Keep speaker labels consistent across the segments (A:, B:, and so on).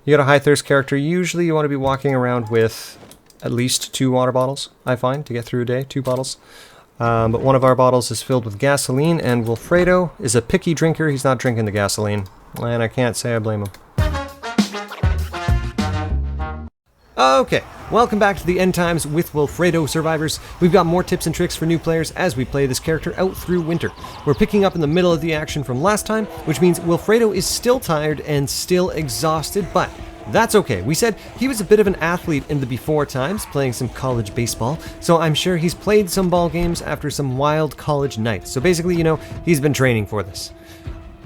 A: You got a high thirst character, usually you want to be walking around with at least 2 water bottles, I find, to get through a day, 2 bottles. But one of our bottles is filled with gasoline, and Wilfredo is a picky drinker. He's not drinking the gasoline, and I can't say I blame him. Okay, welcome back to the End Times with Wilfredo survivors. We've got more tips and tricks for new players as we play this character out through winter. We're picking up in the middle of the action from last time, which means Wilfredo is still tired and still exhausted, but that's okay. We said he was a bit of an athlete in the before times, playing some college baseball, so I'm sure he's played some ball games after some wild college nights. So basically, you know, he's been training for this.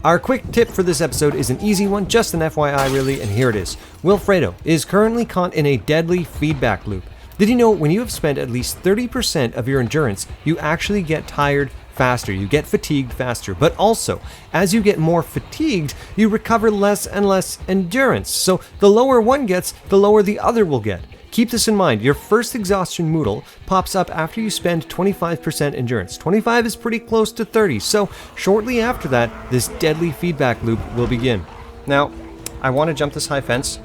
A: Our quick tip for this episode is an easy one, just an FYI really, and here it is. Wilfredo is currently caught in a deadly feedback loop. Did you know when you have spent at least 30% of your endurance, you actually get tired faster, you get fatigued faster, but also, as you get more fatigued, you recover less and less endurance. So the lower one gets, the lower the other will get. Keep this in mind, your first exhaustion moodle pops up after you spend 25% endurance. 25 is pretty close to 30, so shortly after that, this deadly feedback loop will begin. Now, I want to jump this high fence,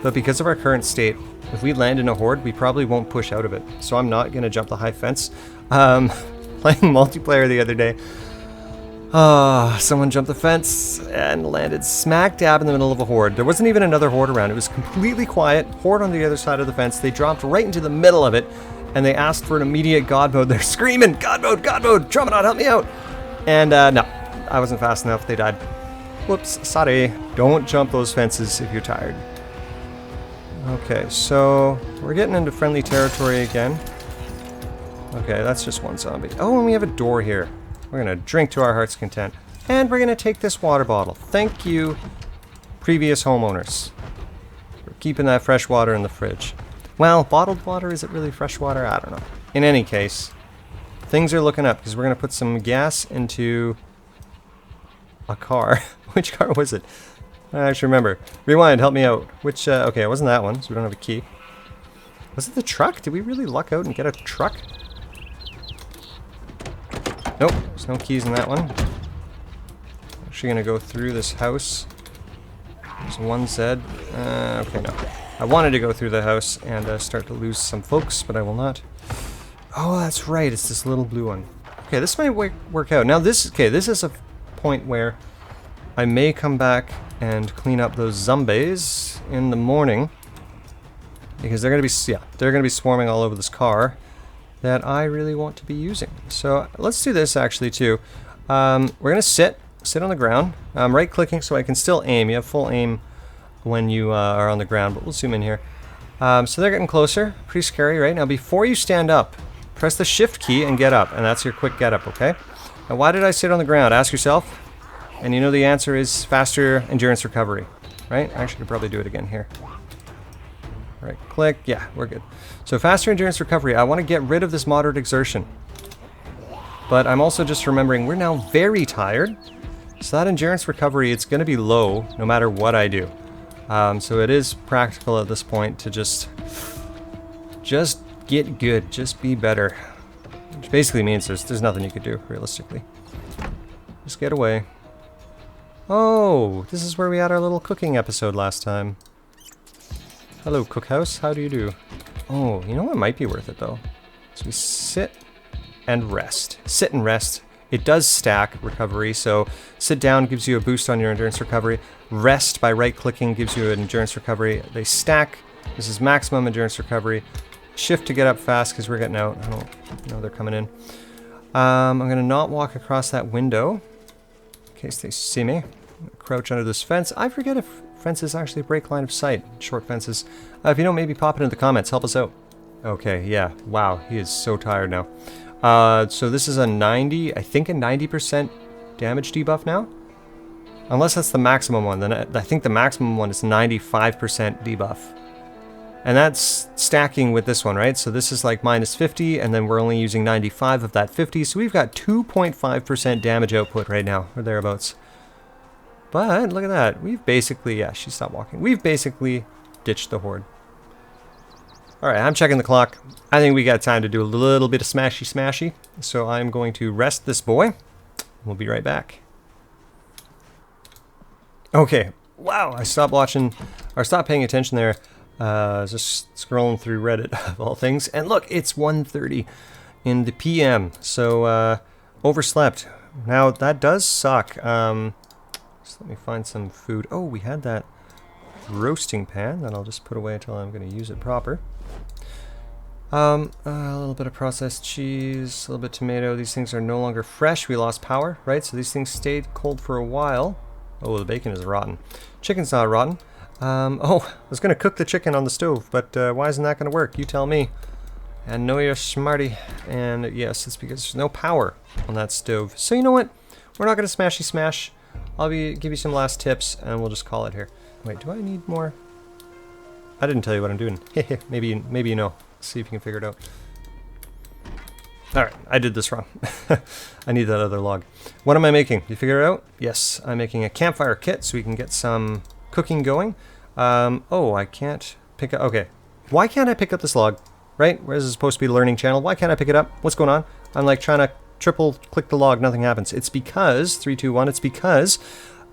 A: but because of our current state, if we land in a horde, we probably won't push out of it. So I'm not going to jump the high fence. Playing multiplayer the other day, someone jumped the fence and landed smack dab in the middle of a horde. There wasn't even another horde around. It was completely quiet. Horde on the other side of the fence. They dropped right into the middle of it, and they asked for an immediate God mode. They're screaming, God mode, Drummond, help me out. And no, I wasn't fast enough. They died. Whoops, sorry. Don't jump those fences if you're tired. Okay, so we're getting into friendly territory again. Okay, that's just one zombie. Oh, and we have a door here. We're going to drink to our heart's content. And we're going to take this water bottle. Thank you, previous homeowners, for keeping that fresh water in the fridge. Well, bottled water, is it really fresh water? I don't know. In any case, things are looking up because we're going to put some gas into a car. Which car was it? I actually remember. Rewind, help me out. Which, okay, it wasn't that one, so we don't have a key. Was it the truck? Did we really luck out and get a truck? Nope, there's no keys in that one. Actually gonna go through this house. There's one Zed. Okay, no. I wanted to go through the house and start to lose some folks, but I will not. Oh, that's right, it's this little blue one. Okay, this might work out. Now this is a point where I may come back and clean up those zombies in the morning. Because they're gonna be swarming all over this car that I really want to be using. So let's do this actually too. We're gonna sit on the ground. I'm right clicking so I can still aim. You have full aim when you are on the ground, but we'll zoom in here. So they're getting closer. Pretty scary, right? Now before you stand up, press the shift key and get up, and that's your quick get up, okay? Now why did I sit on the ground? Ask yourself. And you know the answer is faster endurance recovery, right? I actually could probably do it again here. Right click, yeah, we're good. So faster endurance recovery, I want to get rid of this moderate exertion. But I'm also just remembering we're now very tired. So that endurance recovery, it's going to be low no matter what I do. So it is practical at this point to just get good, just be better. Which basically means there's nothing you could do, realistically. Just get away. Oh, this is where we had our little cooking episode last time. Hello, Cookhouse. How do you do? Oh, you know what might be worth it, though? So we sit and rest. Sit and rest. It does stack recovery, so sit down gives you a boost on your endurance recovery. Rest by right-clicking gives you an endurance recovery. They stack. This is maximum endurance recovery. Shift to get up fast because we're getting out. I don't know they're coming in. I'm going to not walk across that window in case they see me. Crouch under this fence. I forget if fences actually break line of sight. Short fences. If you don't, maybe pop it in the comments. Help us out. Okay, yeah. Wow, he is so tired now. So this is a 90, I think a 90% damage debuff now. Unless that's the maximum one. Then I think the maximum one is 95% debuff. And that's stacking with this one, right? So this is like minus 50, and then we're only using 95 of that 50. So we've got 2.5% damage output right now, or thereabouts. But look at that. We've basically, yeah, she stopped walking. We've basically ditched the horde. Alright, I'm checking the clock. I think we got time to do a little bit of smashy. So I'm going to rest this boy. We'll be right back. Okay, Wow, I stopped watching, or stopped paying attention there. I was just scrolling through Reddit, of all things. And look, it's 1:30 in the PM. So, overslept. Now, that does suck. Just let me find some food. Oh, we had that roasting pan that I'll just put away until I'm going to use it proper. A little bit of processed cheese, a little bit of tomato. These things are no longer fresh. We lost power, right? So these things stayed cold for a while. Oh, the bacon is rotten. Chicken's not rotten. Oh, I was going to cook the chicken on the stove, but why isn't that going to work? You tell me. And know you're smarty. And yes, it's because there's no power on that stove. So you know what? We're not going to smashy smash. I'll give you some last tips, and we'll just call it here. Wait, do I need more? I didn't tell you what I'm doing. maybe you know. See if you can figure it out. Alright, I did this wrong. I need that other log. What am I making? You figure it out? Yes, I'm making a campfire kit so we can get some cooking going. Oh, I can't pick up... Okay, why can't I pick up this log? Right? Where this is supposed to be a learning channel. Why can't I pick it up? What's going on? I'm like trying to triple click the log, nothing happens. It's because, 3, 2, 1, it's because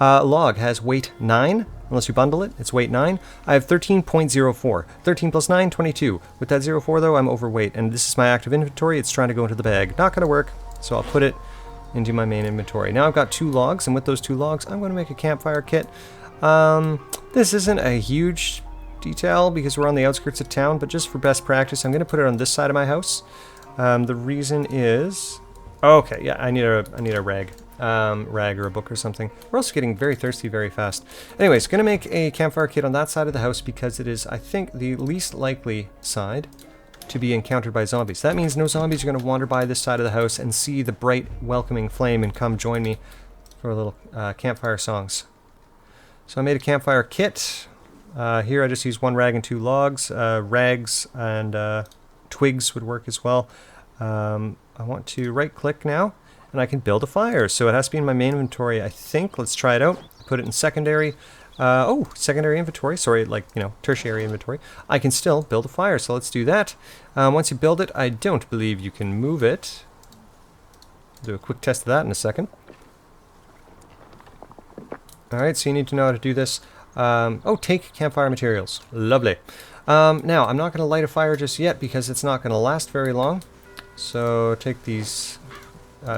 A: log has weight 9. Unless you bundle it, it's weight 9. I have 13.04. 13 plus 9, 22. With that 04 though, I'm overweight. And this is my active inventory. It's trying to go into the bag. Not going to work. So I'll put it into my main inventory. Now I've got 2 logs. And with those 2 logs, I'm going to make a campfire kit. This isn't a huge detail because we're on the outskirts of town. But just for best practice, I'm going to put it on this side of my house. The reason is... Okay, yeah, I need a rag. Rag or a book or something. We're also getting very thirsty very fast. Anyways, gonna make a campfire kit on that side of the house because it is, I think, the least likely side to be encountered by zombies. That means no zombies are gonna wander by this side of the house and see the bright, welcoming flame and come join me for a little campfire songs. So I made a campfire kit. Here I just used 1 rag and 2 logs. Rags and twigs would work as well. I want to right click now. And I can build a fire. So it has to be in my main inventory, I think. Let's try it out. Put it in secondary. Secondary inventory. Sorry, like, you know, tertiary inventory. I can still build a fire, so let's do that. Once you build it, I don't believe you can move it. Do a quick test of that in a second. Alright, so you need to know how to do this. Take campfire materials. Lovely. Now, I'm not going to light a fire just yet because it's not going to last very long. So take these...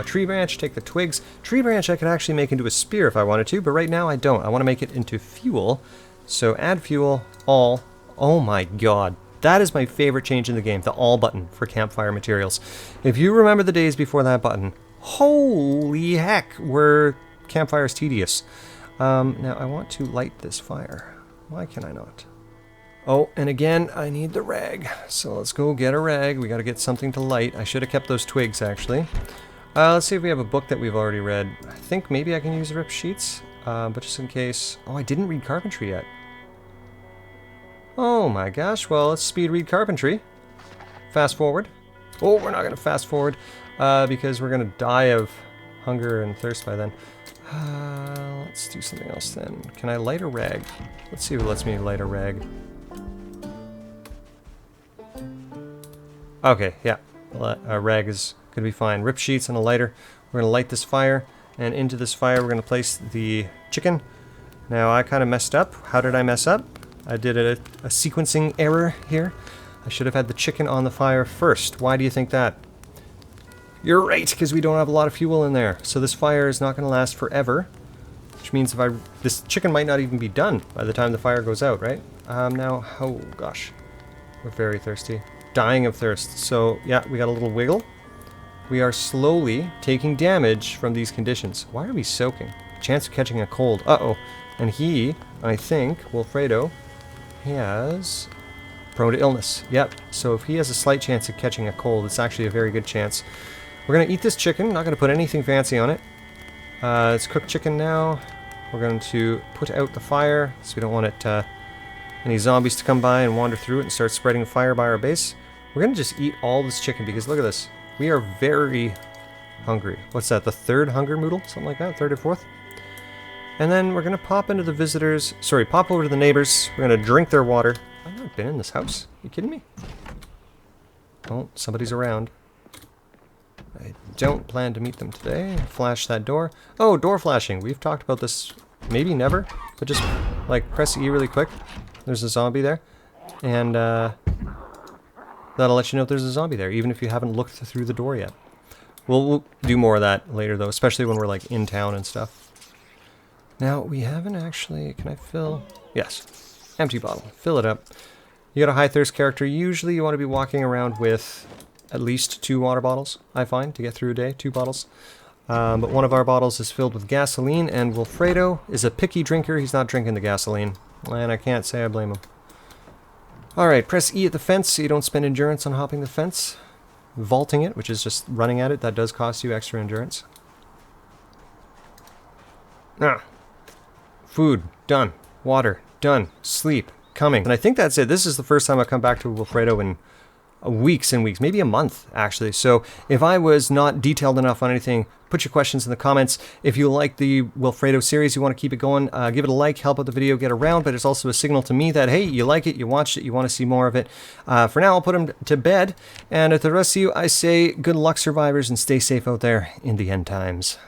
A: tree branch, take the twigs. Tree branch I could actually make into a spear if I wanted to, but right now I don't. I want to make it into fuel. So add fuel, all. Oh my god. That is my favorite change in the game, the all button for campfire materials. If you remember the days before that button, holy heck, were campfires tedious. Now I want to light this fire. Why can I not? Oh, and again, I need the rag. So let's go get a rag. We got to get something to light. I should have kept those twigs, actually. Let's see if we have a book that we've already read. I think maybe I can use rip sheets, but just in case... Oh, I didn't read carpentry yet. Oh my gosh, well, let's speed read carpentry. Fast forward. Oh, we're not going to fast forward, because we're going to die of hunger and thirst by then. Let's do something else then. Can I light a rag? Let's see who lets me light a rag. Okay, yeah. A rag is... Could be fine. Rip sheets and a lighter. We're going to light this fire, and into this fire we're going to place the chicken. Now I kind of messed up. How did I mess up? I did a sequencing error here. I should have had the chicken on the fire first. Why do you think that? You're right, because we don't have a lot of fuel in there. So this fire is not going to last forever, which means this chicken might not even be done by the time the fire goes out, right? Now, oh gosh, we're very thirsty. Dying of thirst. So yeah, we got a little wiggle. We are slowly taking damage from these conditions. Why are we soaking? Chance of catching a cold. Uh-oh. And he, I think, Wilfredo, he has prone to illness. Yep. So if he has a slight chance of catching a cold, it's actually a very good chance. We're going to eat this chicken. Not going to put anything fancy on it. It's cooked chicken now. We're going to put out the fire, so we don't want it, any zombies to come by and wander through it and start spreading fire by our base. We're going to just eat all this chicken because look at this. We are very hungry. What's that, the 3rd hunger moodle? Something like that, 3rd or 4th? And then we're going to pop into the visitors... Sorry, pop over to the neighbors. We're going to drink their water. I've not been in this house. You kidding me? Oh, somebody's around. I don't plan to meet them today. Flash that door. Oh, door flashing. We've talked about this maybe never, but just like press E really quick. There's a zombie there, and that'll let you know if there's a zombie there, even if you haven't looked through the door yet. We'll do more of that later though, especially when we're like in town and stuff. Now we haven't actually, can I fill? Yes, empty bottle, fill it up. You got a high thirst character, usually you want to be walking around with at least 2 water bottles, I find, to get through a day, 2 bottles. But one of our bottles is filled with gasoline, and Wilfredo is a picky drinker. He's not drinking the gasoline, and I can't say I blame him. Alright, press E at the fence so you don't spend endurance on hopping the fence. Vaulting it, which is just running at it, that does cost you extra endurance. Food, done. Water, done. Sleep, coming. And I think that's it. This is the first time I've come back to Wilfredo in weeks and weeks, maybe a month actually. So if I was not detailed enough on anything, put your questions in the comments. If you like the Wilfredo series, you want to keep it going, give it a like, help out the video get around, but it's also a signal to me that, hey, you like it, you watched it, you want to see more of it. For now, I'll put him to bed, and to the rest of you, I say good luck, survivors, and stay safe out there in the end times.